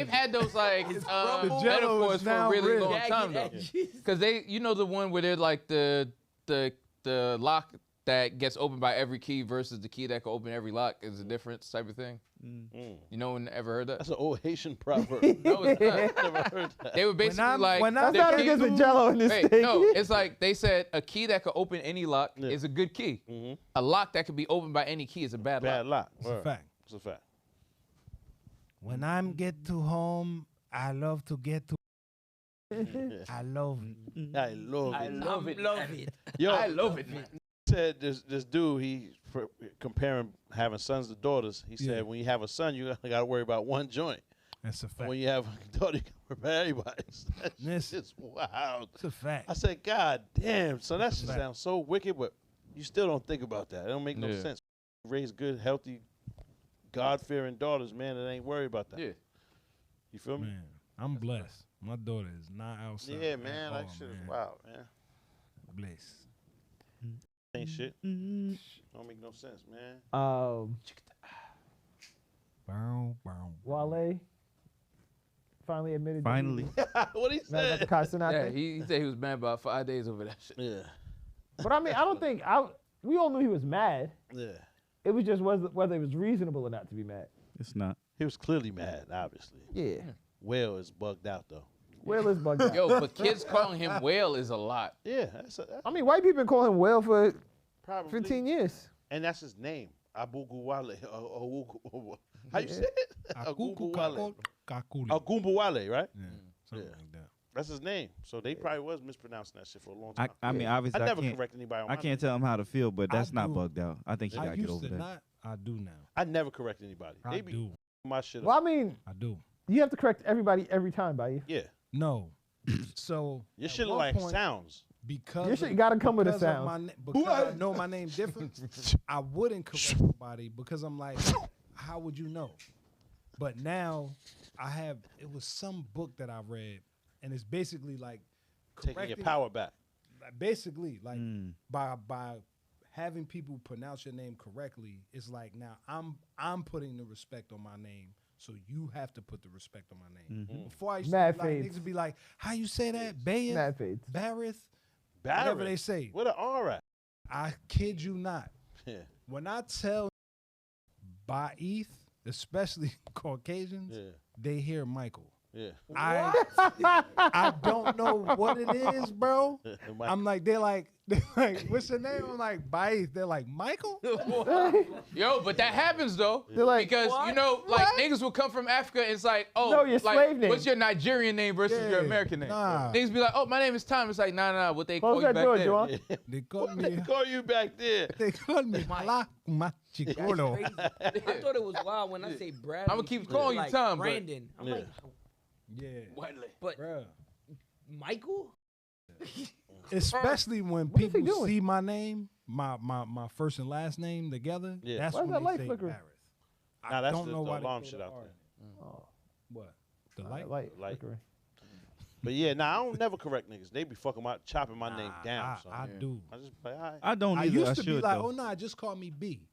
had those like metaphors for a really long time though. Because you know the one where they're like the lock that gets opened by every key versus the key that can open every lock is a difference type of thing. You know, ever heard that? That's an old Haitian proverb. No, it's not. Never heard that. They were basically like, that's not against the Jello in this thing. No, it's like they said a key that could open any lock is a good key. A lock that could be opened by any key is a bad lock. It's a fact. It's a fact. When I'm get to home, I love to get to. I love it. I love it. Love it. Yo, I love it, man. Said this dude, he comparing having sons to daughters. He said when you have a son, you got to worry about one joint. That's a fact. When you have a daughter, you got to worry about everybody. That's just wild. It's a fact. I said, God damn, son, that shit sounds so wicked, but you still don't think about that. It don't make no sense. Raise good, healthy, God-fearing daughters, man, that ain't worried about that. Yeah. You feel me? Man, I'm blessed. My daughter is not outside. Yeah, man, that shit is wild, man. Blessed. Ain't shit. Don't make no sense, man. Wale finally admitted. Finally. What he said? Kai Cenat Yeah, thing. he said he was mad about 5 days over that shit. Yeah. But I mean, I don't think we all knew he was mad. Yeah. It was just whether it was reasonable or not to be mad. It's not. He was clearly mad, obviously. Yeah. Whale is bugged out, though. Whale is bugged out. Yo, but kids calling him Whale is a lot. Yeah. I mean, white people been calling him Whale for probably 15 years. And that's his name. Abugu Wale. How you say it? Agumbu Wale. Agumbu Wale, right? Yeah, something like that. That's his name. So they probably was mispronouncing that shit for a long time. I mean, obviously, I never correct anybody on I can't tell him how to feel, but that's not bugged out. I think he I got to get used over to that. not. I do now. I never correct anybody. I They be do. my shit Well, up. I mean, I do. you have to correct everybody every time, Baye. Yeah. No. So Your at shit look one like point, sounds. because Your shit gotta come with a because of sound. because I know my name different, I wouldn't correct nobody because I'm like, how would you know? But now it was some book that I read, and it's basically like Taking your power back. Basically, like by having people pronounce your name correctly, it's like now I'm putting the respect on my name. So you have to put the respect on my name. Before I used to be like, niggas would be like, how you say that? Bayeth? Mad fades. Barreth? Whatever they say. What an R at? I kid you not. Yeah. When I tell Baeth, especially Caucasians, they hear Michael. Yeah. I don't know what it is, bro. I'm like, they're like, what's your name? I'm like, Baeth. They're like, Michael? Yo, but that happens though. Like, because you know, like niggas will come from Africa and it's like, oh, no, your slave name. What's your Nigerian name versus your American name? Nah. Niggas be like, oh, my name is Tom. It's like, nah, what they call Close you that back door, there? Joan. They call What me. they call you back there? They call me Malachigolo. I thought it was wild when I say Bradley. I'm gonna keep calling you like Tom, but Brandon. I'm like, Yeah. but Bruh. Michael? Especially when What is he people doing? see my name, my first and last name together, that's Why is when that they light say flickering? Barreth. Nah, that's don't the know why they alarm put shit the out R there. in it. What? The light? Light Light. flickering. But yeah, I don't never correct niggas. They be fucking chopping my name down. I do. I just be like, all right. I don't I either. used to be should, like, though. oh nah, just call me B.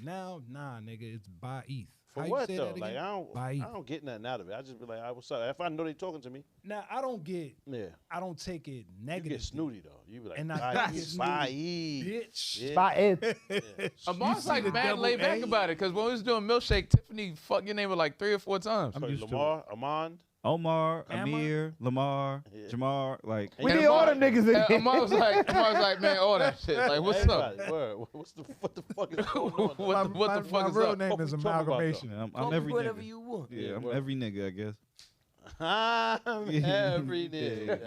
Now, nah, nigga, it's Baeth. For How what you say though? that Like again? I Baeth. don't get nothing out of it. I just be like, all right, what's up? If I know they talking to me, Now I don't get. yeah. I don't take it You negative. get snooty though. You be like, And I bye, get snooty. bye. Bitch. Yeah. Baeth. Amar's see like the mad double laid back A? about it, because when we was doing Milkshake, Tiffany fucked your name like 3 or 4 times. Sorry, used to Lamar, Amand. Omar, Amar? Amir, Lamar, Yeah. Jamar, like. We And need all Amar- them niggas in and here. Amar was like, man, all that shit. Like, what's up? Everybody, word. What the fuck is going on? What the fuck my is real up? name What is we talking about, amalgamation. I'm Call me every whatever nigga. you want. Yeah, I'm word. every nigga, I guess. I'm every day.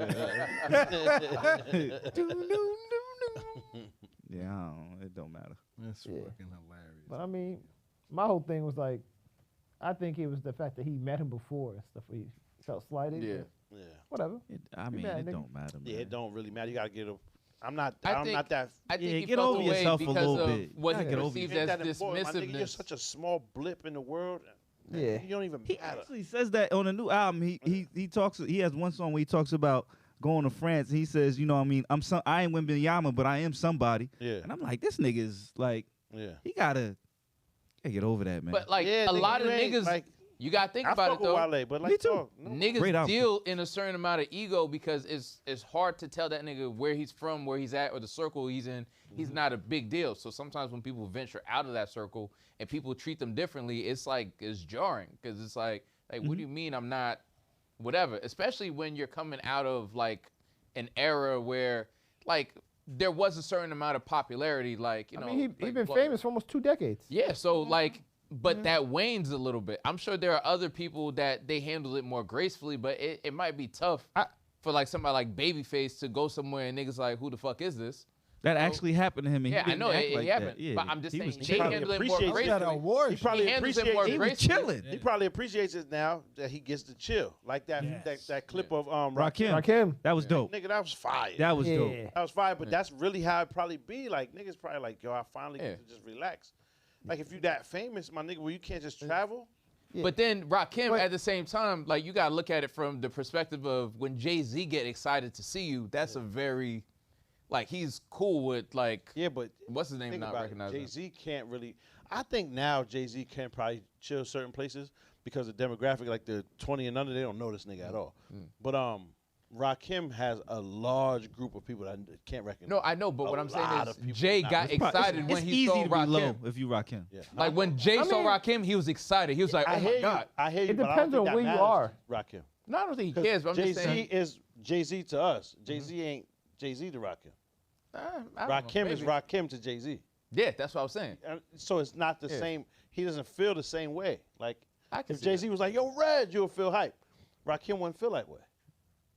Yeah, I don't, it don't matter. That's Yeah. fucking hilarious. But I mean, my whole thing was like, I think it was the fact that he met him before and stuff. Where he felt slighted. Yeah. Yeah. Whatever. I mean, mad, it nigga. don't matter, man. Yeah, it don't really matter. You gotta get a. I'm not I think- that. I think Yeah, he get felt over away yourself a because little of bit. what You he gotta get over perceived Ain't as that important, my nigga? You're dismissiveness. such a small blip in the world. Yeah. You don't even He matter. actually says that on the new album. He talks. He has one song where he talks about going to France. He says, you know, what I mean, I ain't Wimbenyama, but I am somebody. Yeah. And I'm like, this nigga's like, Yeah. he gotta get over that, man. But like Yeah, a nigga, lot of you ain't, niggas, like, You gotta think I about fuck it though. with Wale, but like, Me too. Niggas deal in a certain amount of ego because it's hard to tell that nigga where he's from, where he's at, or the circle he's in. He's not a big deal. So sometimes when people venture out of that circle and people treat them differently, it's jarring because it's like what do you mean I'm not whatever? Especially when you're coming out of like an era where like there was a certain amount of popularity, like you know. I mean, he's like, been famous for almost 2 decades. Yeah, so like. But that wanes a little bit. I'm sure there are other people that they handle it more gracefully, but it might be tough for like somebody like Babyface to go somewhere and niggas like, who the fuck is this? That actually happened to him. And yeah, he I know didn't act it like happened. that. Yeah, but I'm just he saying was they chilling. handle it more Appreciates gracefully. He probably He handles appreciates it more it. He was gracefully. chilling. He probably appreciates it now that he gets to chill. Like that clip of Rakim. That was dope. Nigga, that was fire. That was dope. That was fire, but that's really how it probably be. Like, niggas probably like, yo, I finally get to just relax. Like, if you that famous, my nigga, where you can't just travel. Yeah. But then Rakim, at the same time, like you gotta look at it from the perspective of when Jay-Z get excited to see you. That's a very, like he's cool with like. Yeah, but what's his name? Not recognized. Jay-Z can't really. I think now Jay-Z can probably chill certain places because the demographic, like the 20 and under, they don't know this nigga at all. But Rakim has a large group of people that can't recognize. No, I know, but what I'm saying lot is of people Jay not got excited when It's he easy saw to be low Rakim. if you Rakim. Yeah. Like when Jay saw Rakim, he was excited. He was like, I "Oh hear my god!" I hear you. It but I depends don't on think where that you are. matters, Rakim. No, I don't think he cares. But I'm just Jay-Z saying. is Jay-Z to us. Jay-Z ain't Jay-Z to Rakim. I don't know, Rakim is maybe. Rakim to Jay-Z. Yeah, that's what I was saying. So it's not the same. He doesn't feel the same way. Like I can if see Jay-Z was like, "Yo, Reg," you'll feel hype. Rakim wouldn't feel that way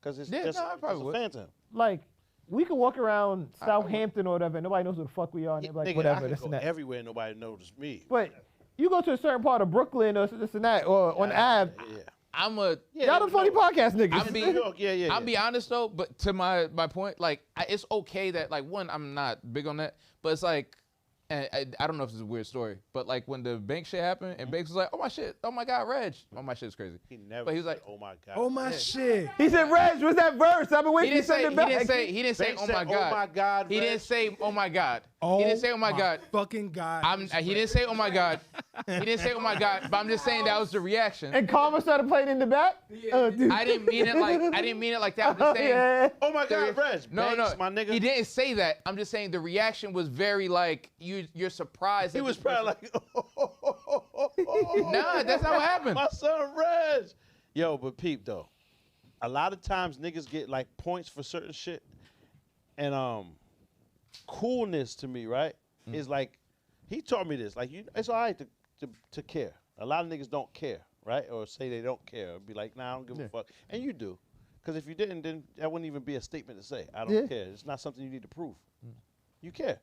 because it's just I probably a would. fan to him. Like, we could walk around Southampton or whatever, and nobody knows who the fuck we are, and they're like, Nigga, I whatever, could this go and that. everywhere, nobody notices me. But you go to a certain part of Brooklyn or this and that, or on Ave, Yeah. y'all the funny podcast niggas. I'm be, New York, yeah. I'll be honest though, but to my point, like it's okay that like one, I'm not big on that, but it's like, and I don't know if this is a weird story, but like when the bank shit happened and Banks was like, "Oh my shit, oh my god, Reg, oh my shit's crazy." He never. But he was like, said, "Oh my god." Oh my shit. He said, Reg, what's that verse? I've been He waiting to didn't say. send He it back. didn't say. He didn't say. Banks Oh said, my god. "Oh my god." He Reg. didn't say. Oh my god. Oh, He didn't say. Oh my god. Fucking god. He didn't say. Oh my god. He didn't say. Oh my god. But I'm just saying that was the reaction. And Karma started playing in the back? Dude. I didn't mean it like that. I'm just saying. Yeah. Oh my god, Reg. No, Banks, no, my nigga. He didn't say that. I'm just saying the reaction was very like you're surprised. He that was this person- probably like, Nah, that's not what happened. My son Reg. Yo, but peep though. A lot of times niggas get like points for certain shit. And coolness to me, right? Is like he taught me this. Like it's all right to care. A lot of niggas don't care, right? Or say they don't care. Or be like, nah, I don't give a fuck. And you do. Because if you didn't, then that wouldn't even be a statement to say. I don't care. It's not something you need to prove. You care.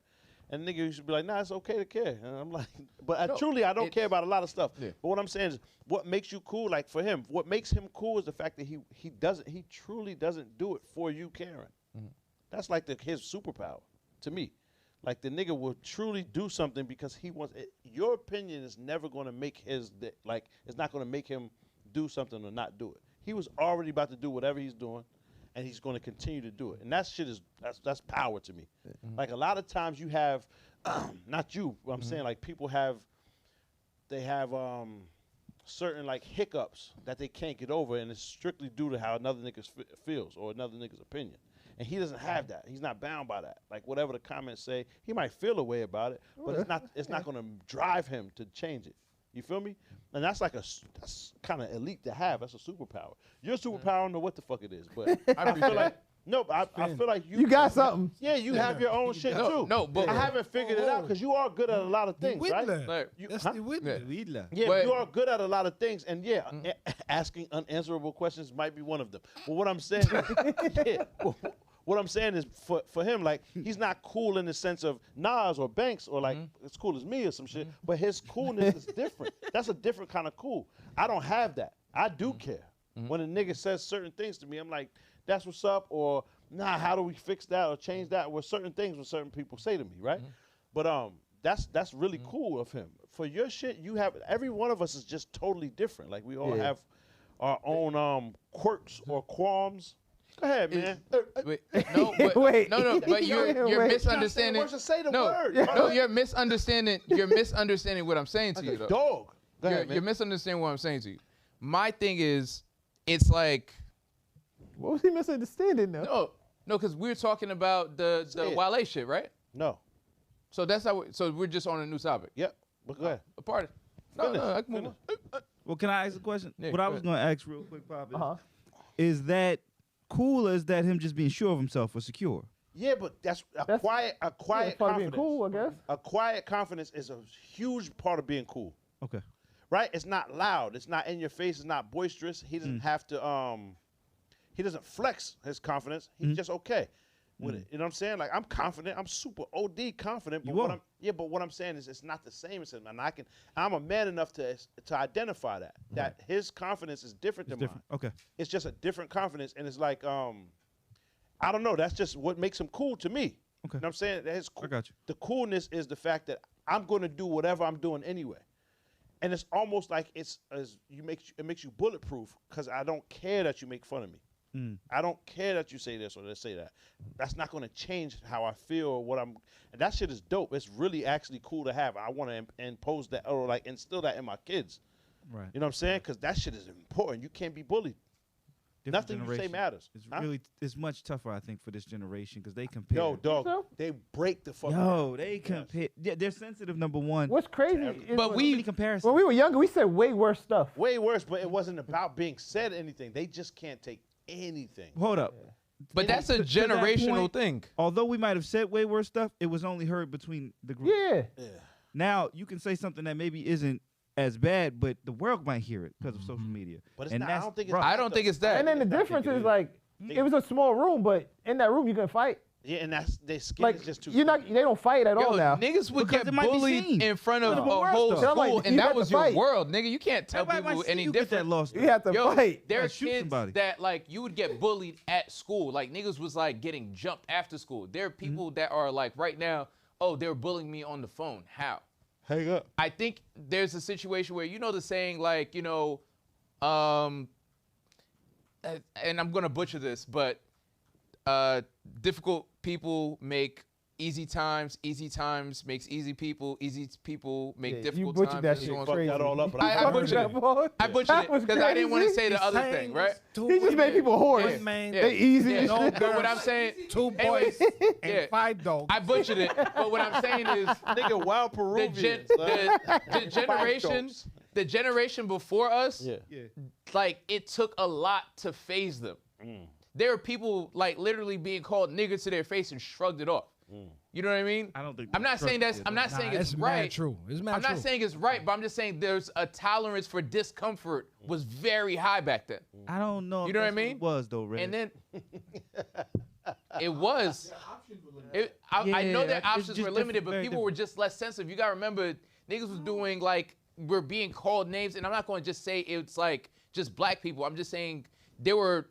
And nigga used to be like, nah, it's okay to care. And I'm like, but I don't care about a lot of stuff. Yeah. But what I'm saying is, what makes you cool, like for him, what makes him cool is the fact that he truly doesn't do it for you caring. That's like his superpower to me. Like the nigga will truly do something because he wants it. Your opinion is never going to make it's not going to make him do something or not do it. He was already about to do whatever he's doing. And he's going to continue to do it. And that shit that's power to me. Like a lot of times you have, not you, but I'm saying like people have certain like hiccups that they can't get over, and it's strictly due to how another nigga feels or another nigga's opinion. And he doesn't have that. He's not bound by that. Like whatever the comments say, he might feel a way about it, but it's not going to drive him to change it. You feel me? And that's kind of elite to have. That's a superpower. Your superpower, I don't know what the fuck it is, but I feel like I feel like You got something. Yeah, you have your own shit too. No, but I haven't figured it out because you are good at a lot of things, right? like, That's huh? the Whitler. Yeah, But- you are good at a lot of things, and asking unanswerable questions might be one of them. But what I'm saying, what I'm saying is for him, like he's not cool in the sense of Nas or Banks or like as cool as me or some shit. But his coolness is different. That's a different kind of cool. I don't have that. I do care. When a nigga says certain things to me, I'm like, that's what's up, or nah, how do we fix that or change that? With certain things when certain people say to me, right? But that's really cool of him. For your shit, you have every one of us is just totally different. Like we all have our own quirks or qualms. Go ahead, man. Wait, no, but, Wait. no, but you're Wait. misunderstanding. Words to say the no, word. no, you're misunderstanding. You're misunderstanding what I'm saying to you, though. Dog. Go ahead, You're man. misunderstanding what I'm saying to you. my thing is, it's like. What was he misunderstanding though? No, because we were talking about the Wale shit, right? No. So that's how. So we're just on a new topic. Yep. But go ahead. A party. No, I can move on. Well, can I ask a question? Yeah, what go I was ahead. going to ask real quick, Pop, is that cool, or is that him just being sure of himself or secure? Yeah, but that's quiet Part of confidence. being cool, I guess. A quiet confidence is a huge part of being cool. Okay. Right? It's not loud. It's not in your face. It's not boisterous. He doesn't have to he doesn't flex his confidence. He's just okay with it. You know what I'm saying? Like, I'm confident. I'm super OD confident. But what I'm saying is it's not the same as him. And I'm a man enough to identify that his confidence is different than mine. Okay. It's just a different confidence. And it's like, I don't know. That's just what makes him cool to me. Okay. You know what I'm saying? I got you. The coolness is the fact that I'm going to do whatever I'm doing anyway. And it's almost like it makes you bulletproof because I don't care that you make fun of me. I don't care that you say this or say that. That's not going to change how I feel or what I'm. And that shit is dope. It's really actually cool to have. I want to impose that or like instill that in my kids. Right. You know what I'm saying? Because that shit is important. You can't be bullied. Nothing you say matters. It's much tougher, I think, for this generation because they compare. Yo, dog, they break the fuck. They compare. Yeah, they're sensitive. Number one. What's crazy is But when comparison. we were younger, we said way worse stuff. Way worse, but it wasn't about being said anything. They just can't take anything. Hold up. But that's a To that generational point, thing. Although we might have said way worse stuff, it was only heard between the group. Yeah. Now you can say something that maybe isn't as bad, but the world might hear it because of social media. But it's and not. that's I don't think it's. rough. I don't think it's that. And then the difference is like it was a small room, but in that room you can fight. Yeah, and that's their skin Like is just too. they don't fight at all Yo, now. niggas would Because get it might be bullied seen. in front of Yeah, a but worse whole though. school, Like, you and that have to was your fight. world, nigga. You can't tell Everybody people might see any you get that different. lost. You have to Yo, fight. there are Gotta shoot kids somebody. that like you would get bullied at school. Like niggas was like getting jumped after school. There are people that are like right now, oh, they're bullying me on the phone. How? hang up. I think there's a situation where the saying like, and I'm gonna butcher this, but difficult people make easy times makes easy people make difficult you butchered times. that and so shit on. crazy. that all up, but I butchered it. I butchered That it was because I didn't want to crazy. say the other thing, right? He just made people hoarse. Yeah. Man, Yeah. They easy. Yeah. as No shit. But what girls. I'm saying, 2 anyways, boys and yeah. 5 dogs. I butchered it. But what I'm saying is, Nigga, wild Peruvians. the generation before us, Yeah. like it took a lot to phase them. There are people like literally being called nigger to their face and shrugged it off. You know what I mean? I don't think. I'm not saying that's. I'm not saying it's right. Mad true. It's mad I'm true. not saying it's right, but I'm just saying there's a tolerance for discomfort was very high back then. I don't know. You if know what I that's mean? It was though, Red. And then it was. I know Yeah, their it's options just were limited, different, but very people were just less sensitive. You gotta remember, niggas was doing like we're being called names, and I'm not going to just say it's like just black people. I'm just saying there were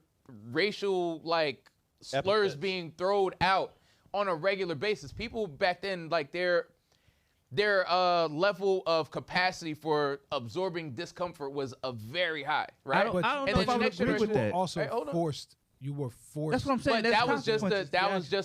racial like slurs Epithets. being thrown out on a regular basis. People back then, like their level of capacity for absorbing discomfort was a very high, right? I don't And know then if I the would next agree with generation- that. Also Hey, hold on. forced. You were forced. That's what I'm saying. But There's that was just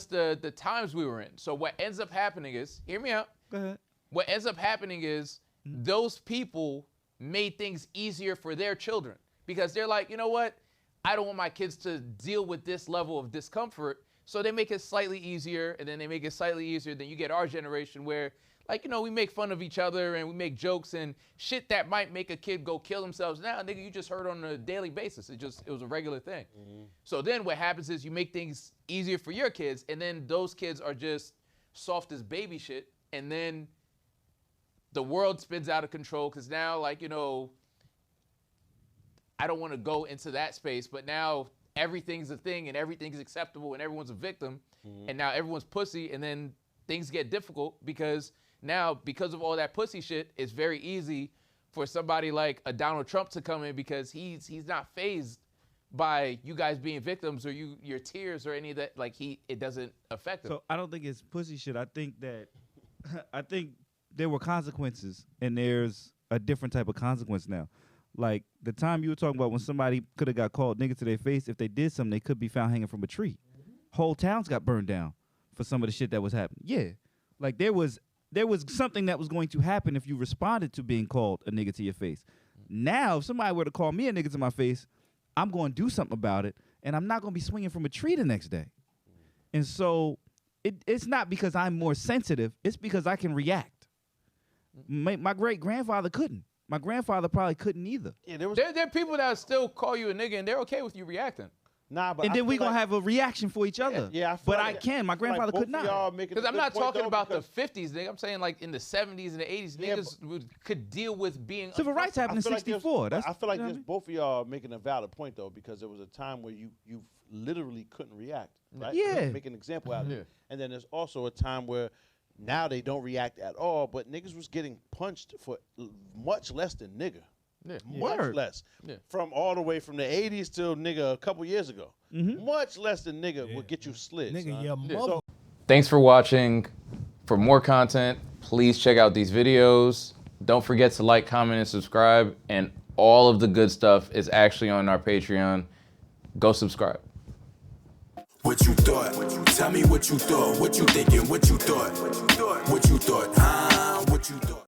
consequences. the times we were in. So what ends up happening is, hear me out. Go ahead. What ends up happening is those people made things easier for their children because they're like, you know what? I don't want my kids to deal with this level of discomfort. So they make it slightly easier, and then they make it slightly easier. Then you get our generation where, like, we make fun of each other and we make jokes and shit that might make a kid go kill themselves. Now, nigga, you just heard on a daily basis. It was a regular thing. So then what happens is you make things easier for your kids, and then those kids are just soft as baby shit. And then the world spins out of control because now, like, I don't want to go into that space, but now everything's a thing and everything's acceptable and everyone's a victim. And now everyone's pussy, and then things get difficult because now, because of all that pussy shit, it's very easy for somebody like a Donald Trump to come in because he's not fazed by you guys being victims or your tears or any of that. Like it doesn't affect him. So I don't think it's pussy shit. I think there were consequences, and there's a different type of consequence now. Like the time you were talking about when somebody could have got called nigga to their face, if they did something, they could be found hanging from a tree. Whole towns got burned down for some of the shit that was happening. Yeah, like there was something that was going to happen if you responded to being called a nigga to your face. Now, if somebody were to call me a nigga to my face, I'm going to do something about it, and I'm not going to be swinging from a tree the next day. And so it's not because I'm more sensitive. It's because I can react. My great-grandfather couldn't. My grandfather probably couldn't either. Yeah, there are people that still call you a nigga, and they're okay with you reacting. Nah, but and then we gonna have a reaction for each other. Yeah, I can. My grandfather could not. Because I'm not talking about the 50s, nigga. I'm saying like in the 70s and the 80s, niggas could deal with being. Civil rights happened in '64. I feel like both of y'all are making a valid point though, because there was a time where you literally couldn't react. Right? Yeah. Make an example out of it. And then there's also a time where now they don't react at all, but niggas was getting punched for much less than nigga. Yeah. Much less. Yeah. From all the way from the 80s till nigga a couple years ago. Much less than nigga would get you slid. Nigga, your mother. Thanks for watching. For more content, please check out these videos. Don't forget to like, comment, and subscribe. And all of the good stuff is actually on our Patreon. Go subscribe. What you thought? Tell me what you thought. What you thinking? What you thought?